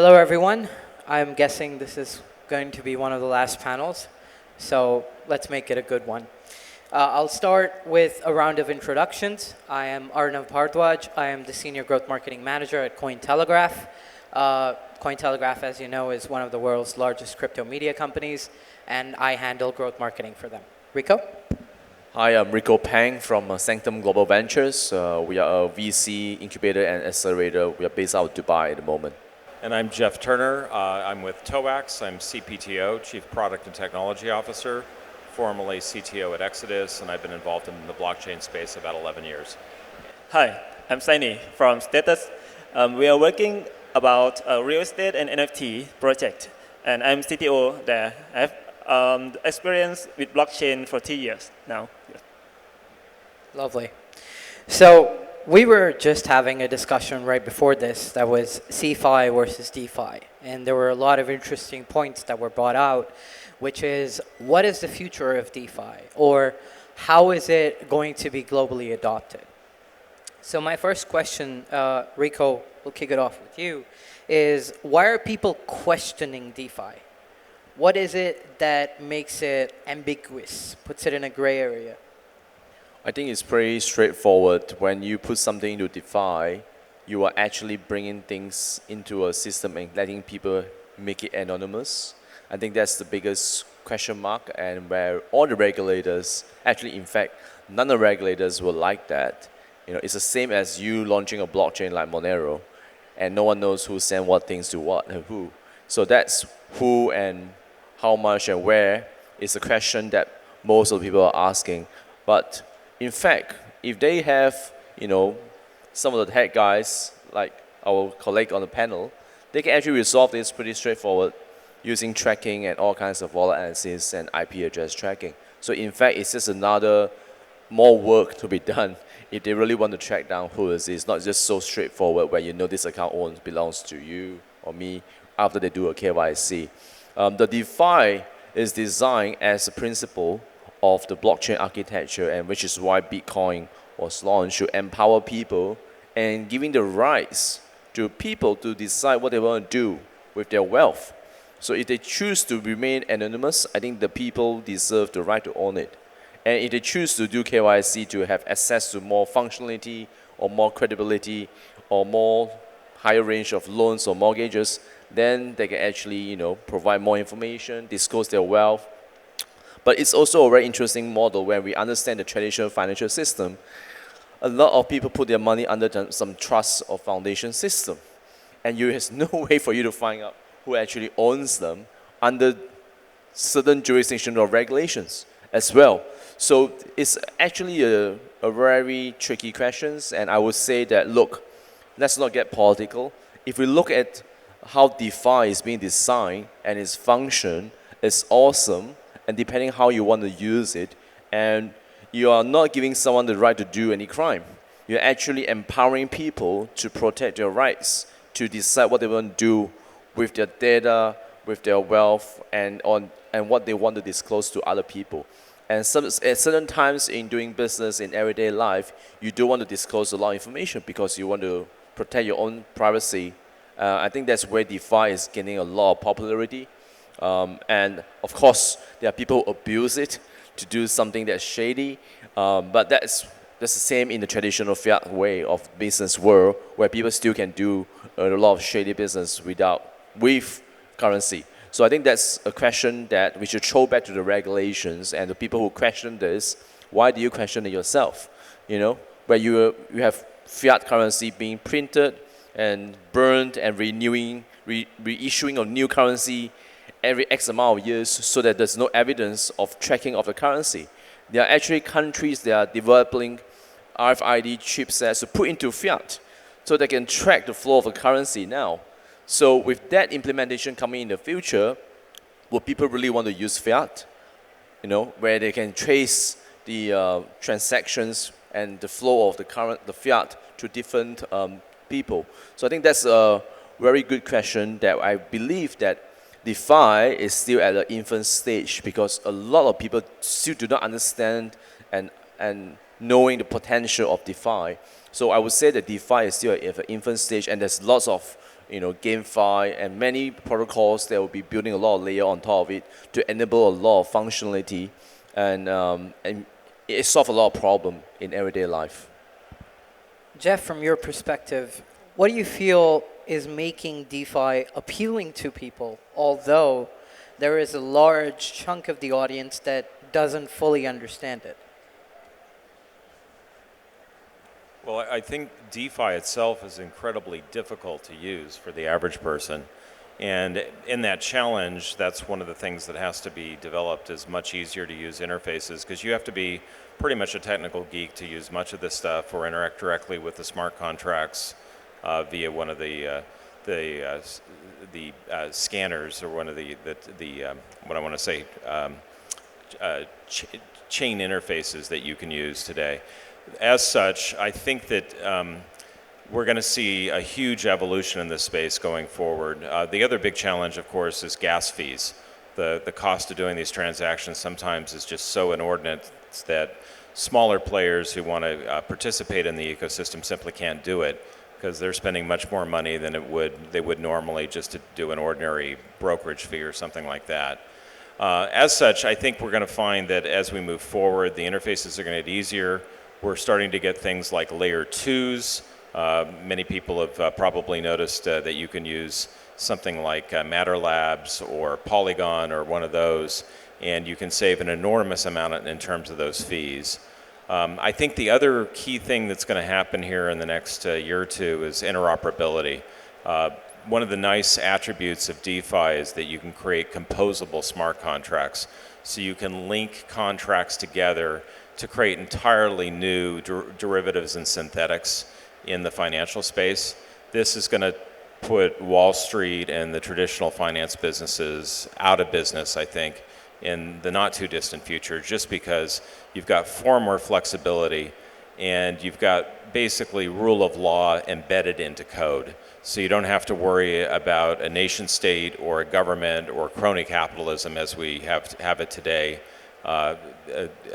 Hello, everyone. I'm guessing this is going to be one of the last panels, so let's make it a good one. I'll start with a round of introductions. I am Arnav Bhardwaj. I am the Senior Growth Marketing Manager at Cointelegraph. Cointelegraph, as you know, is one of the world's largest crypto media companies, and I handle growth marketing for them. Rico? Hi, I'm Rico Pang from Sanctum Global Ventures. We are a VC incubator and accelerator. We are based out of Dubai at the moment. And I'm Jeff Turner. I'm with TOAX. I'm CPTO, Chief Product and Technology Officer, formerly CTO at Xtatuz, and I've been involved in the blockchain space about 11 years. Hi, I'm Saini from Xtatuz. We are working about a real estate and NFT project, and I'm CTO there. I have experience with blockchain for 2 years now. Lovely. So we were just having a discussion right before this that was CeFi versus DeFi. And there were a lot of interesting points that were brought out, which is what is the future of DeFi? Or how is it going to be globally adopted? So my first question, Rico, we'll kick it off with you, is why are people questioning DeFi? What is it that makes it ambiguous, puts it in a gray area? I think it's pretty straightforward. When you put something into DeFi, you are actually bringing things into a system and letting people make it anonymous. I think that's the biggest question mark, and where all the regulators, actually, in fact, none of the regulators will like that. You know, it's the same as you launching a blockchain like Monero, and no one knows who sent what things to what and who. So that's who and how much and where is the question that most of the people are asking. But in fact, if they have, some of the tech guys, like our colleague on the panel, they can actually resolve this pretty straightforward using tracking and all kinds of wallet analysis and IP address tracking. So in fact, it's just another more work to be done if they really want to track down who is it. It's not just so straightforward where you know this account belongs to you or me after they do a KYC. The DeFi is designed as a principle of the blockchain architecture, and which is why Bitcoin was launched, to empower people and giving the rights to people to decide what they want to do with their wealth. So if they choose to remain anonymous, I think the people deserve the right to own it. And if they choose to do KYC to have access to more functionality or more credibility or more higher range of loans or mortgages, then they can actually, provide more information, disclose their wealth. But it's also a very interesting model when we understand the traditional financial system. A lot of people put their money under some trust or foundation system. And there's no way for you to find out who actually owns them under certain jurisdictional regulations as well. So it's actually a very tricky question. And I would say that, look, let's not get political. If we look at how DeFi is being designed and its function, it's awesome. And depending how you want to use it, and you are not giving someone the right to do any crime. You're actually empowering people to protect their rights, to decide what they want to do with their data, with their wealth, and what they want to disclose to other people. And at certain times in doing business in everyday life, you do want to disclose a lot of information because you want to protect your own privacy. I think that's where DeFi is gaining a lot of popularity. And of course, there are people who abuse it to do something that's shady. But that's the same in the traditional fiat way of business world, where people still can do a lot of shady business with currency. So I think that's a question that we should throw back to the regulations and the people who question this. Why do you question it yourself? Where you have fiat currency being printed and burned and reissuing of new currency every X amount of years, so that there's no evidence of tracking of the currency. There are actually countries that are developing RFID chipsets to put into fiat so they can track the flow of the currency now. So with that implementation coming in the future, will people really want to use fiat? Where they can trace the transactions and the flow of the fiat to different people. So I think that's a very good question that I believe that DeFi is still at the infant stage because a lot of people still do not understand and knowing the potential of DeFi. So I would say that DeFi is still at the infant stage, and there's lots of GameFi and many protocols that will be building a lot of layer on top of it to enable a lot of functionality and it solves a lot of problem in everyday life. Jeff, from your perspective, what do you feel is making DeFi appealing to people, although there is a large chunk of the audience that doesn't fully understand it? Well, I think DeFi itself is incredibly difficult to use for the average person. And in that challenge, that's one of the things that has to be developed is much easier to use interfaces, because you have to be pretty much a technical geek to use much of this stuff or interact directly with the smart contracts via one of the scanners, or one of the what I want to say, chain interfaces that you can use today. As such, I think that we're going to see a huge evolution in this space going forward. The other big challenge, of course, is gas fees. The cost of doing these transactions sometimes is just so inordinate that smaller players who want to participate in the ecosystem simply can't do it, because they're spending much more money than they would normally just to do an ordinary brokerage fee or something like that. As such, I think we're going to find that as we move forward, the interfaces are going to get easier. We're starting to get things like layer 2s. Many people have probably noticed that you can use something like Matter Labs or Polygon or one of those, and you can save an enormous amount in terms of those fees. I think the other key thing that's going to happen here in the next year or two is interoperability. One of the nice attributes of DeFi is that you can create composable smart contracts. So you can link contracts together to create entirely new derivatives and synthetics in the financial space. This is going to put Wall Street and the traditional finance businesses out of business, I think, in the not too distant future, just because you've got far more flexibility and you've got basically rule of law embedded into code. So you don't have to worry about a nation state or a government or crony capitalism as we have it today,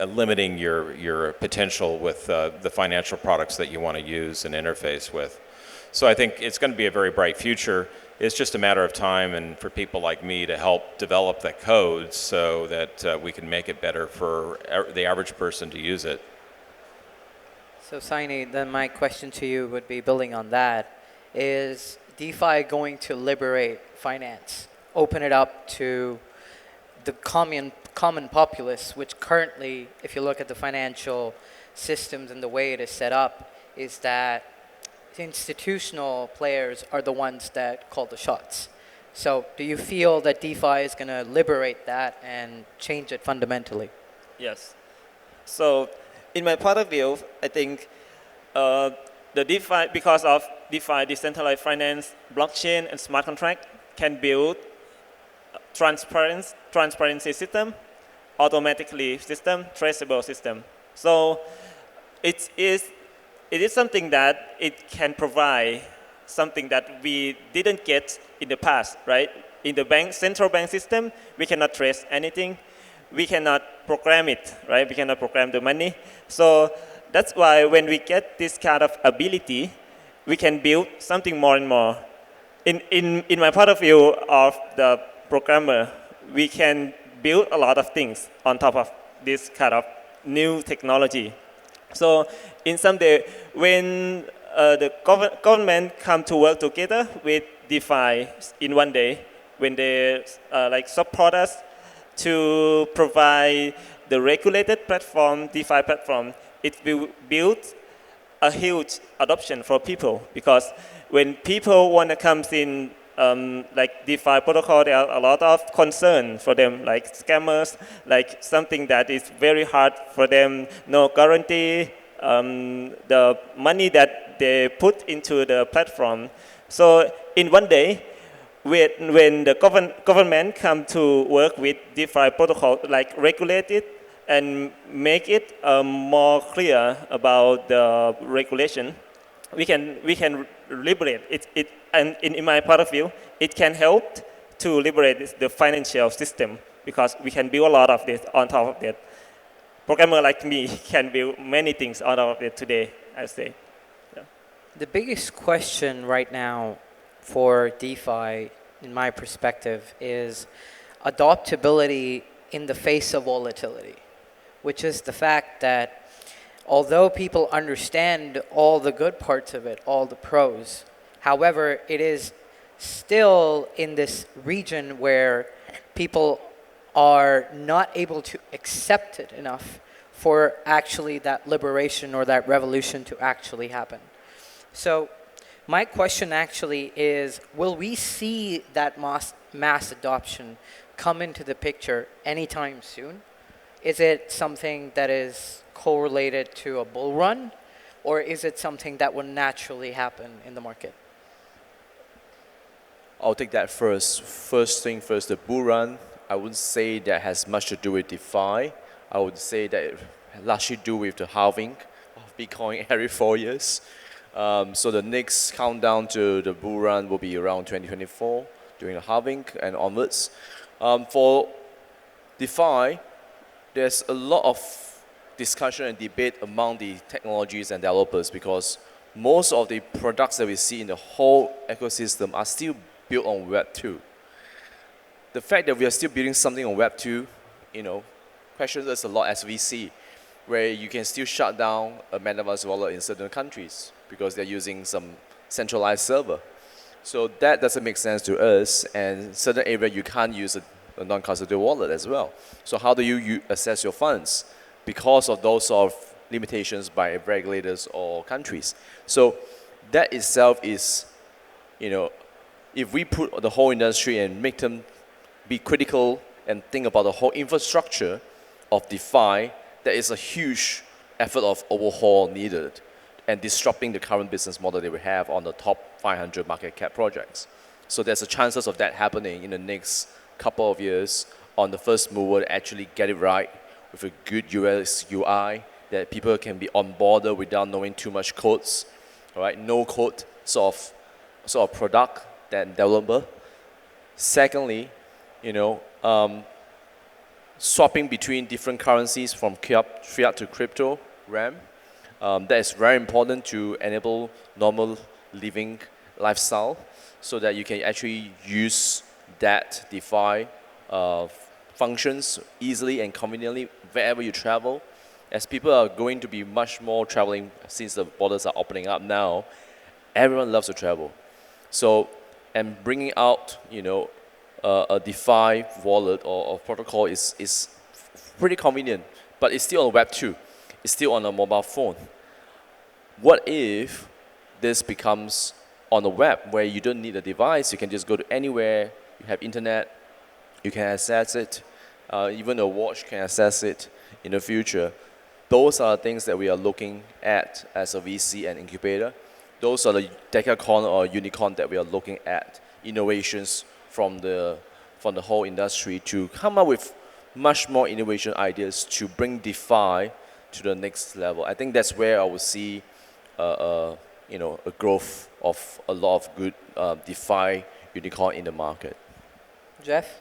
limiting your potential with the financial products that you want to use and interface with. So I think it's going to be a very bright future. It's just a matter of time and for people like me to help develop that code so that we can make it better for the average person to use it. So Saini, then my question to you would be, building on that, is DeFi going to liberate finance, open it up to the common populace, which currently, if you look at the financial systems and the way it is set up, is that institutional players are the ones that call the shots. So do you feel that DeFi is going to liberate that and change it fundamentally? Yes. So in my point of view, I think the DeFi, because of DeFi, decentralized finance, blockchain, and smart contract, can build transparency system, automatically system, traceable system. So it is something that it can provide something that we didn't get in the past, right? In the central bank system, we cannot trace anything. We cannot program it, right? We cannot program the money. So that's why when we get this kind of ability, we can build something more and more. In my point of view of the programmer, we can build a lot of things on top of this kind of new technology. So in some day, when the government come to work together with DeFi in one day, when they support us to provide the regulated platform, DeFi platform, it will build a huge adoption for people, because when people want to come in like DeFi protocol, there are a lot of concern for them, like scammers, like something that is very hard for them, no guarantee, the money that they put into the platform. So in one day, when the government come to work with DeFi protocol, like regulate it and make it more clear about the regulation, we can liberate it. And in my point of view, it can help to liberate the financial system, because we can build a lot of this on top of it. Programmer like me can build many things on top of it today, I say. Yeah. The biggest question right now for DeFi, in my perspective, is adaptability in the face of volatility, which is the fact that although people understand all the good parts of it, all the pros, however, it is still in this region where people are not able to accept it enough for actually that liberation or that revolution to actually happen. So my question actually is, will we see that mass adoption come into the picture anytime soon? Is it something that is correlated to a bull run, or is it something that will naturally happen in the market? I'll take that first. First thing first, the bull run, I wouldn't say that has much to do with DeFi. I would say that it largely do with the halving of Bitcoin every 4 years. So the next countdown to the bull run will be around 2024 during the halving and onwards. For DeFi, there's a lot of discussion and debate among the technologies and developers because most of the products that we see in the whole ecosystem are still built on Web 2. The fact that we are still building something on Web 2, questions us a lot as VC, where you can still shut down a metaverse wallet in certain countries because they're using some centralized server. So that doesn't make sense to us, and certain area you can't use a non-custodial wallet as well. So how do you assess your funds because of those sort of limitations by regulators or countries? So that itself is, if we put the whole industry and make them be critical and think about the whole infrastructure of DeFi, there is a huge effort of overhaul needed and disrupting the current business model that we have on the top 500 market cap projects. So there's a chances of that happening in the next couple of years on the first mover to actually get it right with a good UX UI that people can be on board without knowing too much codes, right? No code sort of product than developer. Secondly, swapping between different currencies from fiat to crypto, RAM, that is very important to enable normal living lifestyle so that you can actually use that DeFi functions easily and conveniently wherever you travel. As people are going to be much more traveling since the borders are opening up now, everyone loves to travel. So, and bringing out, a DeFi wallet or protocol is pretty convenient, but it's still on Web 2. It's still on a mobile phone. What if this becomes on the web where you don't need a device, you can just go to anywhere, you have internet, you can access it, even a watch can access it in the future. Those are things that we are looking at as a VC and incubator. Those are the decacorn or unicorn that we are looking at, innovations from the whole industry to come up with much more innovation ideas to bring DeFi to the next level. I think that's where I would see a growth of a lot of good DeFi unicorn in the market. Jeff?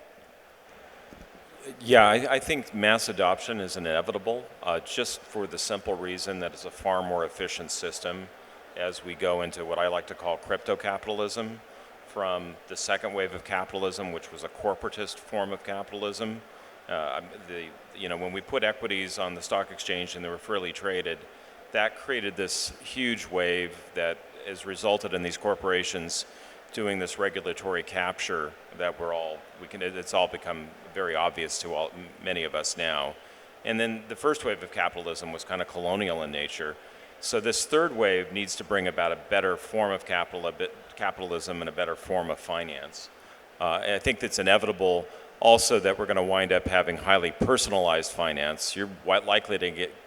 Yeah, I think mass adoption is inevitable, just for the simple reason that it's a far more efficient system as we go into what I like to call crypto capitalism, from the second wave of capitalism, which was a corporatist form of capitalism. When we put equities on the stock exchange and they were freely traded, that created this huge wave that has resulted in these corporations doing this regulatory capture that it's all become very obvious to many of us now. And then the first wave of capitalism was kind of colonial in nature. So this third wave needs to bring about a better form of capitalism and a better form of finance. And I think that's inevitable also that we're going to wind up having highly personalized finance. You're likely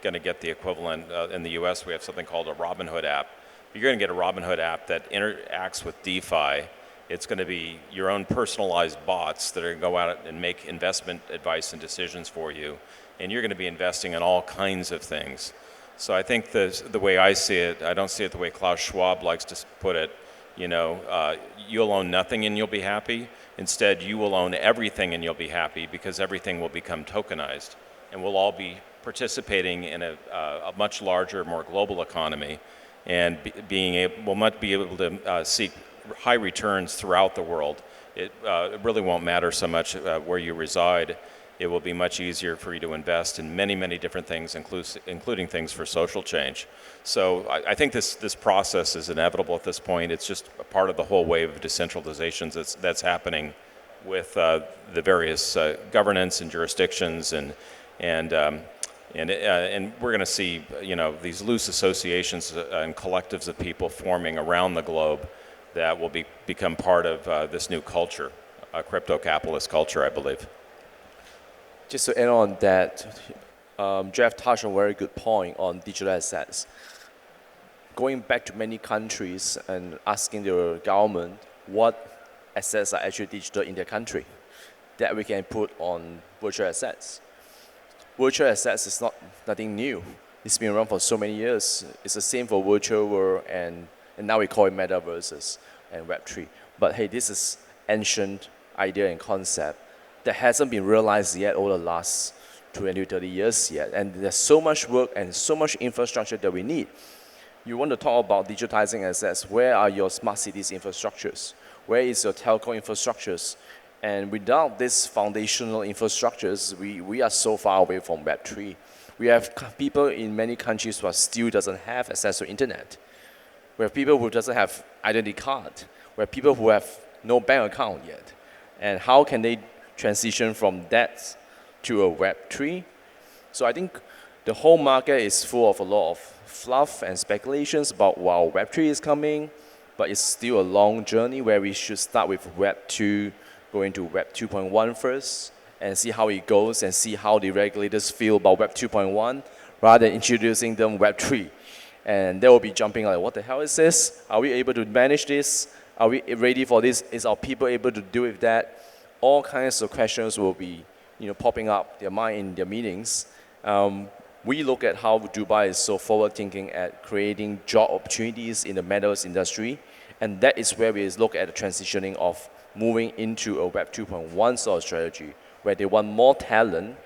going to get the equivalent. In the US, we have something called a Robinhood app. You're going to get a Robinhood app that interacts with DeFi. It's going to be your own personalized bots that are going to go out and make investment advice and decisions for you. And you're going to be investing in all kinds of things. So I think the way I see it, I don't see it the way Klaus Schwab likes to put it. You'll own nothing and you'll be happy. Instead, you will own everything and you'll be happy because everything will become tokenized. And we'll all be participating in a much larger, more global economy. And we'll not be able to seek high returns throughout the world. It really won't matter so much where you reside. It will be much easier for you to invest in many, many different things, including things for social change. So I think this process is inevitable at this point. It's just a part of the whole wave of decentralizations that's happening with the various governance and jurisdictions, and we're going to see these loose associations and collectives of people forming around the globe that will become part of this new culture, a crypto-capitalist culture, I believe. Just to add on that, Jeff touched on a very good point on digital assets. Going back to many countries and asking the government what assets are actually digital in their country that we can put on virtual assets. Virtual assets is nothing new. It's been around for so many years. It's the same for virtual world, and now we call it metaverses and Web3. But hey, this is ancient idea and concept that hasn't been realized yet over the last 20, 30 years yet. And there's so much work and so much infrastructure that we need. You want to talk about digitizing assets, where are your smart cities infrastructures? Where is your telco infrastructures? And without these foundational infrastructures, we are so far away from Web3. We have people in many countries who still doesn't have access to internet. We have people who doesn't have identity card. We have people who have no bank account yet. And how can they transition from that to a Web3? So I think the whole market is full of a lot of fluff and speculations about wow, Web3 is coming, but it's still a long journey where we should start with Web 2, going to Web 2.1 first, and see how it goes and see how the regulators feel about Web 2.1 rather than introducing them Web 3. And they will be jumping like, what the hell is this? Are we able to manage this? Are we ready for this? Is our people able to deal with that? All kinds of questions will be popping up their mind in their meetings. We look at how Dubai is so forward-thinking at creating job opportunities in the metals industry, and that is where we look at the transitioning of moving into a Web 2.1 sort of strategy, where they want more talent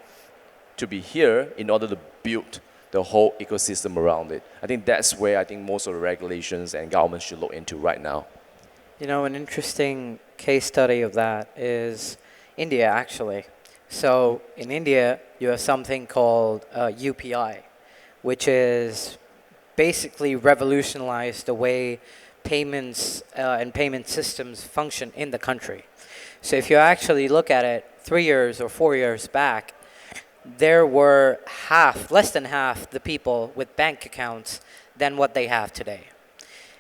to be here in order to build the whole ecosystem around it. I think that's where I think most of the regulations and governments should look into right now. An interesting case study of that is India, actually. So in India, you have something called UPI, which is basically revolutionized the way payments and payment systems function in the country. So if you actually look at it 3 years or 4 years back, there were less than half the people with bank accounts than what they have today.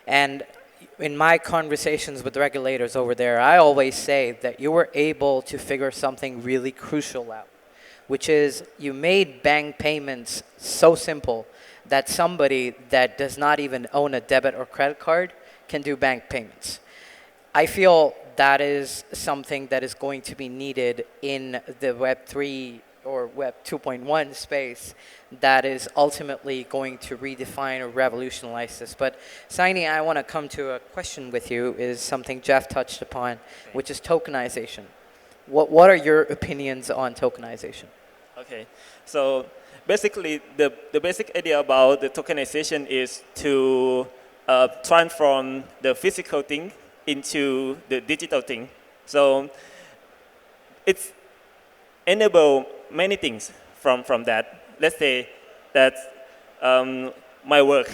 And in my conversations with regulators over there, I always say that you were able to figure something really crucial out, which is you made bank payments so simple that somebody that does not even own a debit or credit card can do bank payments. I feel that is something that is going to be needed in the Web3 or Web 2.1 space that is ultimately going to redefine or revolutionize this. But Saini, I want to come to a question with you, is something Jeff touched upon, which is tokenization. What are your opinions on tokenization? Okay, so basically the basic idea about the tokenization is to transform the physical thing into the digital thing. So it's enable many things from that. Let's say that my work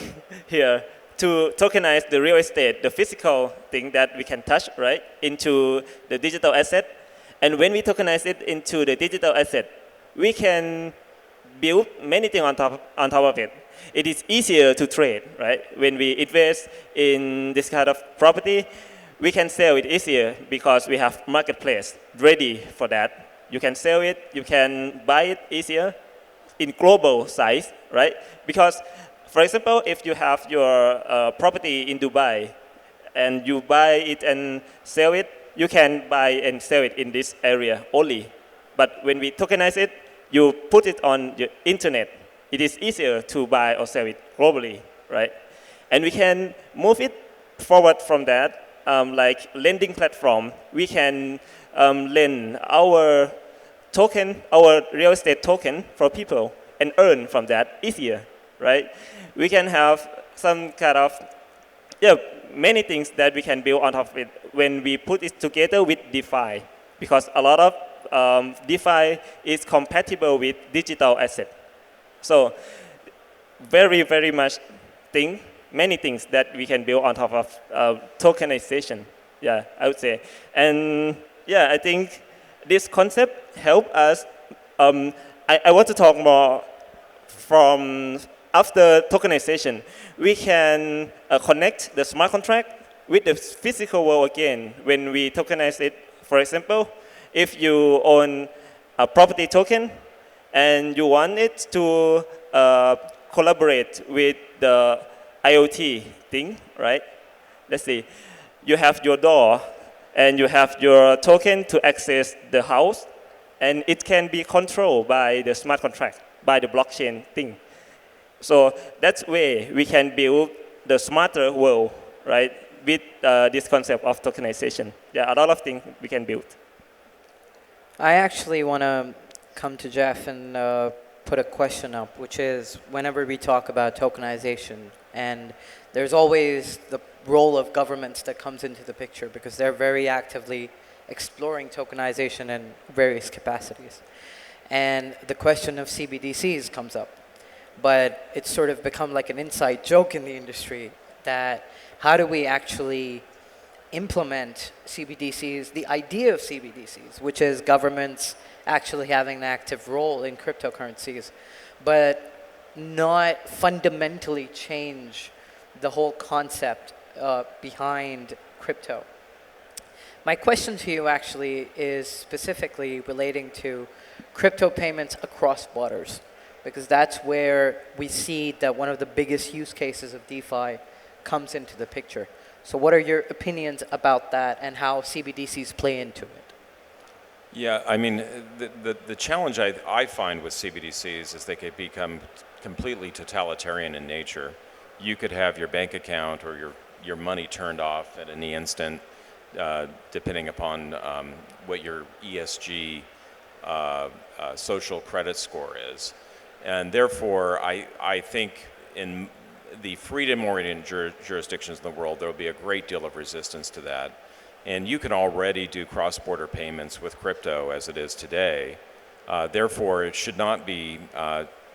here to tokenize the real estate, the physical thing that we can touch, right, into the digital asset. And when we tokenize it into the digital asset, we can build many things on top of it. It is easier to trade, right? When we invest in this kind of property, we can sell it easier because we have marketplace ready for that. You can sell it, you can buy it easier in global size, right? Because, for example, if you have your property in Dubai and you buy it and sell it, you can buy and sell it in this area only. But when we tokenize it, you put it on the internet. It is easier to buy or sell it globally, right? And we can move it forward from that, like lending platform. We can lend our token, our real estate token for people and earn from that easier, right? We can have some kind of yeah, many things that we can build on top of it when we put it together with DeFi, because a lot of DeFi is compatible with digital asset. So very, very much many things that we can build on top of tokenization. Yeah, I would say. And yeah, I think this concept help us. I want to talk more from after tokenization. We can connect the smart contract with the physical world again when we tokenize it. For example, if you own a property token and you want it to collaborate with the IoT thing, right? Let's see. You have your door and you have your token to access the house, and it can be controlled by the smart contract, by the blockchain thing. So that's way we can build the smarter world, right, with this concept of tokenization. Yeah, a lot of things we can build. I actually want to come to Jeff and put a question up, which is whenever we talk about tokenization, and there's always the role of governments that comes into the picture because they're very actively exploring tokenization in various capacities. And the question of CBDCs comes up. But it's sort of become like an inside joke in the industry that how do we actually implement CBDCs, the idea of CBDCs, which is governments actually having an active role in cryptocurrencies, but not fundamentally change the whole concept behind crypto. My question to you actually is specifically relating to crypto payments across borders, because that's where we see that one of the biggest use cases of DeFi comes into the picture. So what are your opinions about that and how CBDCs play into it? Yeah, I mean, the challenge I find with CBDCs is they could become completely totalitarian in nature. You could have your bank account or your money turned off at any instant, depending upon what your ESG social credit score is. And therefore, I think in the freedom-oriented jurisdictions in the world, there will be a great deal of resistance to that. And you can already do cross-border payments with crypto as it is today. Therefore, it should not be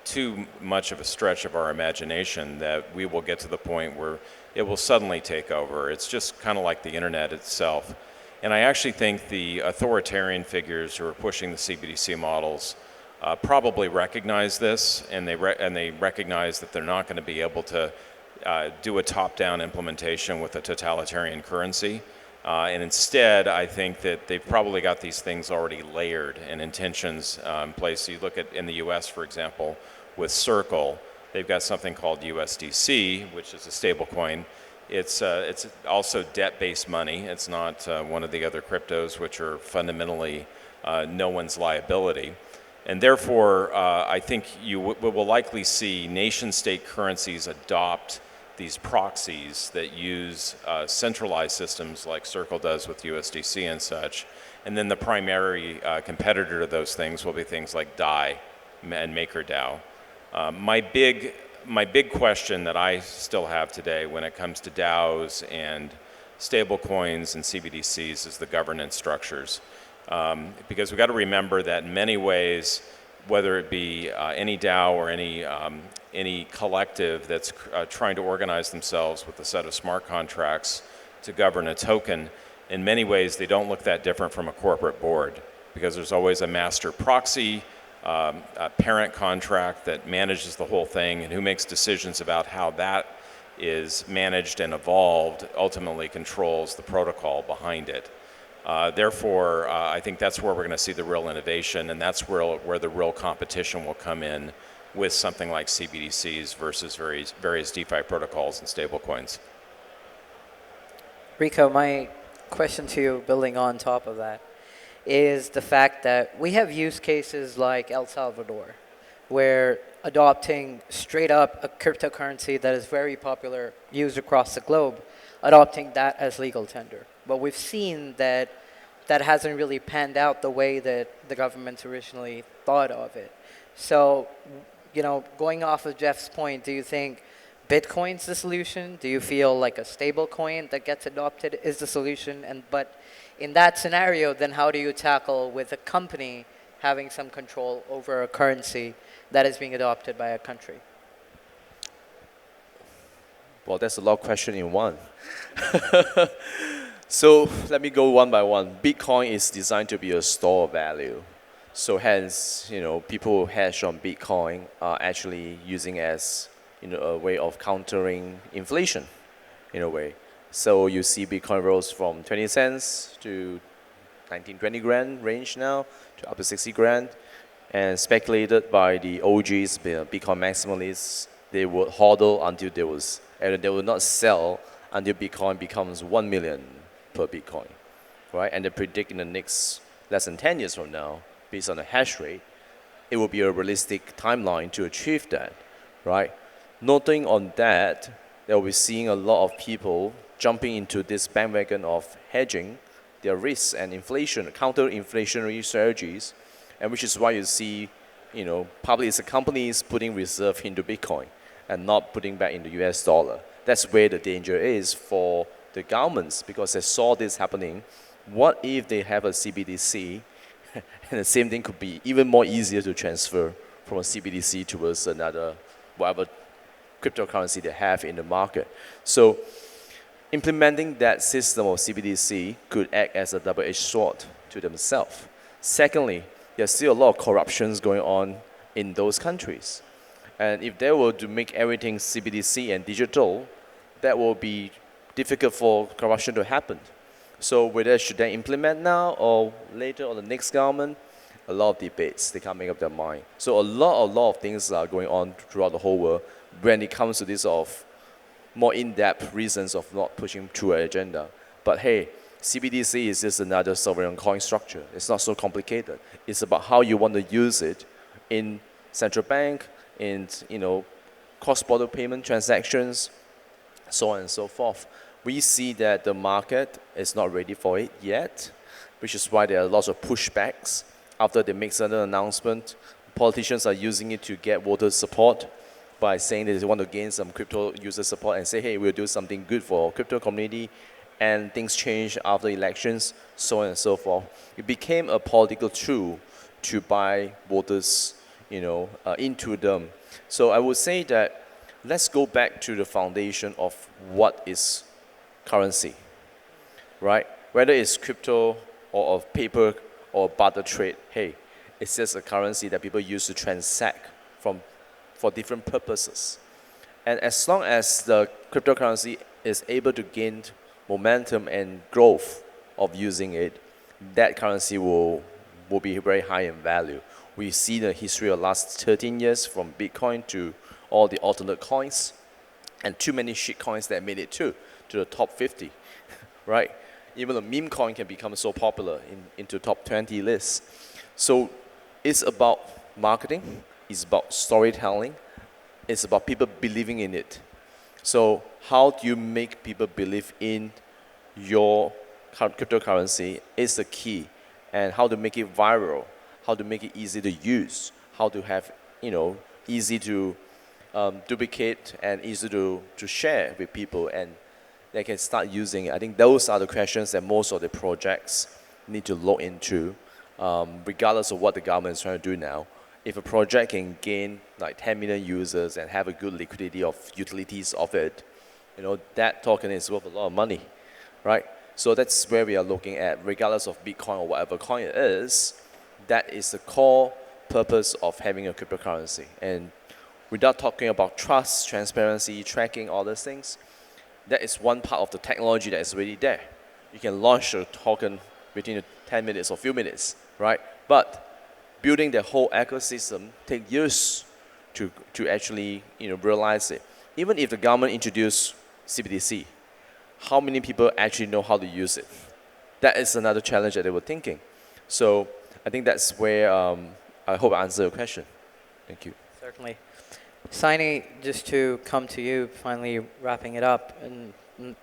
too much of a stretch of our imagination that we will get to the point where it will suddenly take over. It's just kind of like the internet itself. And I actually think the authoritarian figures who are pushing the CBDC models probably recognize this, and they recognize that they're not going to be able to do a top-down implementation with a totalitarian currency. And instead, I think that they've probably got these things already layered and intentions in place. You look at in the US, for example, with Circle, they've got something called USDC, which is a stable coin. It's also debt-based money. It's not one of the other cryptos, which are fundamentally no one's liability. And therefore, I think we will likely see nation-state currencies adopt these proxies that use centralized systems like Circle does with USDC and such. And then the primary competitor to those things will be things like DAI and MakerDAO. My big question that I still have today when it comes to DAOs and stablecoins and CBDCs is the governance structures. Because we've got to remember that in many ways, whether it be any DAO or any collective that's trying to organize themselves with a set of smart contracts to govern a token, in many ways they don't look that different from a corporate board, because there's always a master proxy, a parent contract that manages the whole thing, and who makes decisions about how that is managed and evolved ultimately controls the protocol behind it. Therefore, I think that's where we're going to see the real innovation, and that's where the real competition will come in with something like CBDCs versus various DeFi protocols and stablecoins. Rico, my question to you, building on top of that, is the fact that we have use cases like El Salvador, where adopting straight up a cryptocurrency that is very popular, used across the globe, adopting that as legal tender. But we've seen that that hasn't really panned out the way that the governments originally thought of it. So, you know, going off of Jeff's point, do you think Bitcoin's the solution? Do you feel like a stable coin that gets adopted is the solution? But in that scenario, then how do you tackle with a company having some control over a currency that is being adopted by a country? Well, that's a lot of question in one. So let me go one by one. Bitcoin is designed to be a store of value. So hence, people who hash on Bitcoin are actually using as a way of countering inflation, in a way. So you see Bitcoin rose from 20 cents to 19, 20 grand range now to up to 60 grand. And speculated by the OGs, Bitcoin maximalists, they would hodl until they will not sell until Bitcoin becomes 1 million per Bitcoin, right? And they predict in the next less than 10 years from now, based on the hash rate, it will be a realistic timeline to achieve that, right? Noting on that we're seeing a lot of people jumping into this bandwagon of hedging their risks and inflation, counter-inflationary strategies, and which is why you see, probably it's the companies putting reserve into Bitcoin and not putting back into US dollar. That's where the danger is for the governments, because they saw this happening. What if they have a CBDC and the same thing could be even more easier to transfer from a CBDC towards another, whatever cryptocurrency they have in the market. So implementing that system of CBDC could act as a double-edged sword to themselves. Secondly, there's still a lot of corruptions going on in those countries. And if they were to make everything CBDC and digital, that will be difficult for corruption to happen. So whether should they implement now or later or the next government, a lot of debates, they can't make up their mind. So a lot of things are going on throughout the whole world when it comes to this of more in-depth reasons of not pushing through an agenda. But hey, CBDC is just another sovereign coin structure. It's not so complicated. It's about how you want to use it in central bank, in cross-border payment transactions, so on and so forth. We see that the market is not ready for it yet, which is why there are lots of pushbacks after they make certain announcement. Politicians are using it to get voter support by saying that they want to gain some crypto user support and say, hey, we'll do something good for crypto community, and things change after elections, so on and so forth. It became a political tool to buy voters, into them. So I would say that let's go back to the foundation of what is currency, right? Whether it's crypto or of paper or barter trade, hey, it's just a currency that people use to transact for different purposes. And as long as the cryptocurrency is able to gain momentum and growth of using it, that currency will be very high in value. We see the history of the last 13 years from Bitcoin to all the alternate coins, and too many shit coins that made it to the top 50, right? Even a meme coin can become so popular into top 20 lists. So it's about marketing, it's about storytelling, it's about people believing in it. So how do you make people believe in your cryptocurrency is the key, and how to make it viral, how to make it easy to use, how to have, easy to duplicate and easy to share with people, and they can start using it. I think those are the questions that most of the projects need to look into, regardless of what the government is trying to do now. If a project can gain like 10 million users and have a good liquidity of utilities of it, that token is worth a lot of money, right? So that's where we are looking at, regardless of Bitcoin or whatever coin it is. That is the core purpose of having a cryptocurrency. And without talking about trust, transparency, tracking, all those things, that is one part of the technology that is already there. You can launch a token within 10 minutes or few minutes, right? But building the whole ecosystem takes years to actually realize it. Even if the government introduced CBDC, how many people actually know how to use it? That is another challenge that they were thinking. So I think that's where I hope I answered your question. Thank you. Certainly. Saini, just to come to you, finally wrapping it up and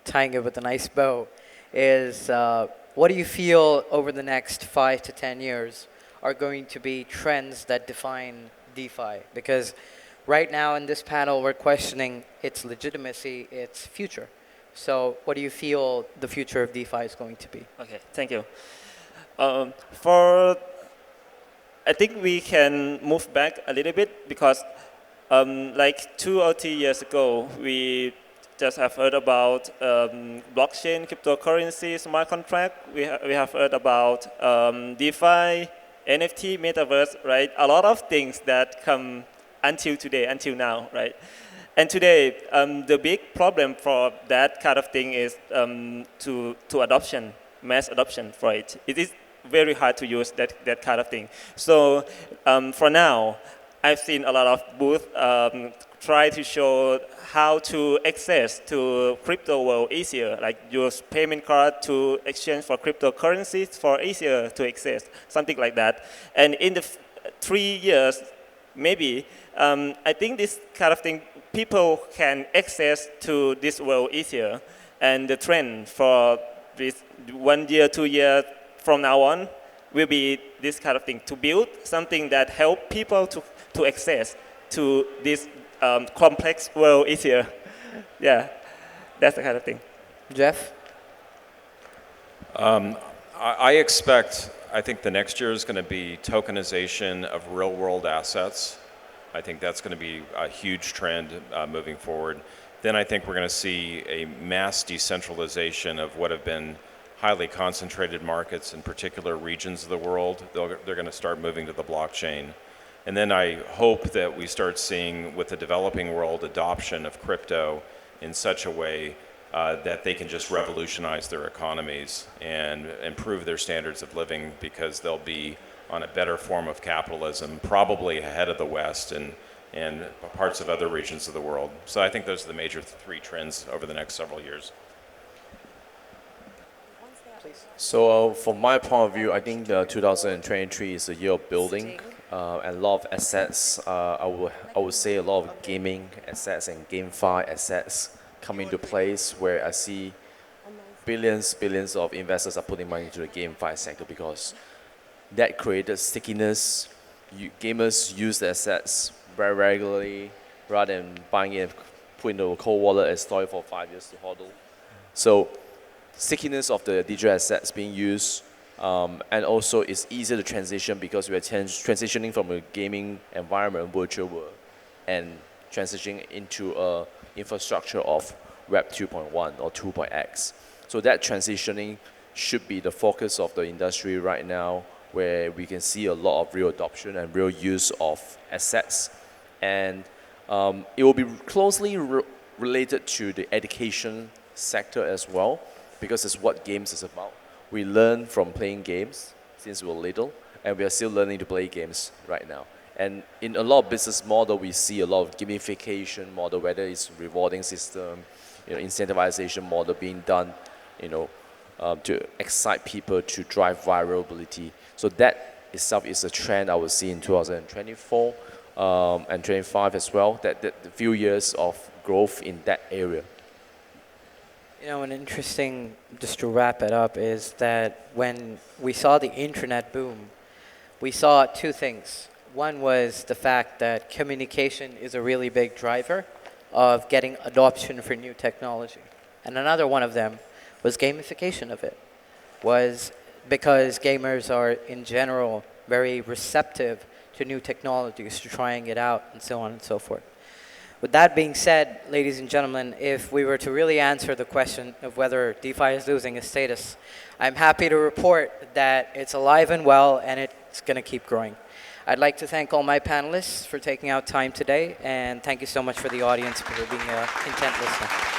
tying it with a nice bow, is what do you feel over the next 5 to 10 years are going to be trends that define DeFi? Because right now in this panel, we're questioning its legitimacy, its future. So what do you feel the future of DeFi is going to be? Okay, thank you. For I think we can move back a little bit because like 2 or 3 years ago, we just have heard about blockchain, cryptocurrency, smart contract. We have heard about DeFi, NFT, metaverse, right? A lot of things that come until today, until now, right? And today, the big problem for that kind of thing is to adoption, mass adoption for it. It is very hard to use that kind of thing. So for now, I've seen a lot of booths try to show how to access to crypto world easier, like use payment card to exchange for cryptocurrencies for easier to access, something like that. And in the 3 years, maybe, I think this kind of thing, people can access to this world easier. And the trend for this 1 year, 2 years from now on will be this kind of thing, to build something that help people to access to this complex world easier. Yeah, that's the kind of thing. Jeff? I expect, I think the next year is going to be tokenization of real world assets. I think that's going to be a huge trend moving forward. Then I think we're going to see a mass decentralization of what have been highly concentrated markets in particular regions of the world. They're going to start moving to the blockchain. And then I hope that we start seeing with the developing world adoption of crypto in such a way that they can just revolutionize their economies and improve their standards of living because they'll be on a better form of capitalism, probably ahead of the West and parts of other regions of the world. So I think those are the major 3 trends over the next several years. So from my point of view, I think 2023 is a year of building and a lot of assets. I would say a lot of gaming assets and GameFi assets come into place where I see billions of investors are putting money into the GameFi sector because that created stickiness. Gamers use the assets very regularly rather than buying it, put into a cold wallet and store it for 5 years to hodl. So stickiness of the digital assets being used, and also it's easier to transition because we are transitioning from a gaming environment, virtual world, and transitioning into a infrastructure of Web 2.1 or 2.x. So that transitioning should be the focus of the industry right now, where we can see a lot of real adoption and real use of assets. And it will be closely related to the education sector as well, because it's what games is about. We learn from playing games since we were little, and we are still learning to play games right now. And in a lot of business model, we see a lot of gamification model, whether it's rewarding system, incentivization model being done, to excite people to drive virality. So that itself is a trend I will see in 2024 and 25 as well. That the few years of growth in that area. An interesting, just to wrap it up, is that when we saw the internet boom, we saw 2 things. One was the fact that communication is a really big driver of getting adoption for new technology. And another one of them was gamification of it. Was because gamers are, in general, very receptive to new technologies, to trying it out, and so on and so forth. With that being said, ladies and gentlemen, if we were to really answer the question of whether DeFi is losing its status, I'm happy to report that it's alive and well, and it's going to keep growing. I'd like to thank all my panelists for taking out time today, and thank you so much for the audience for being an intent listener.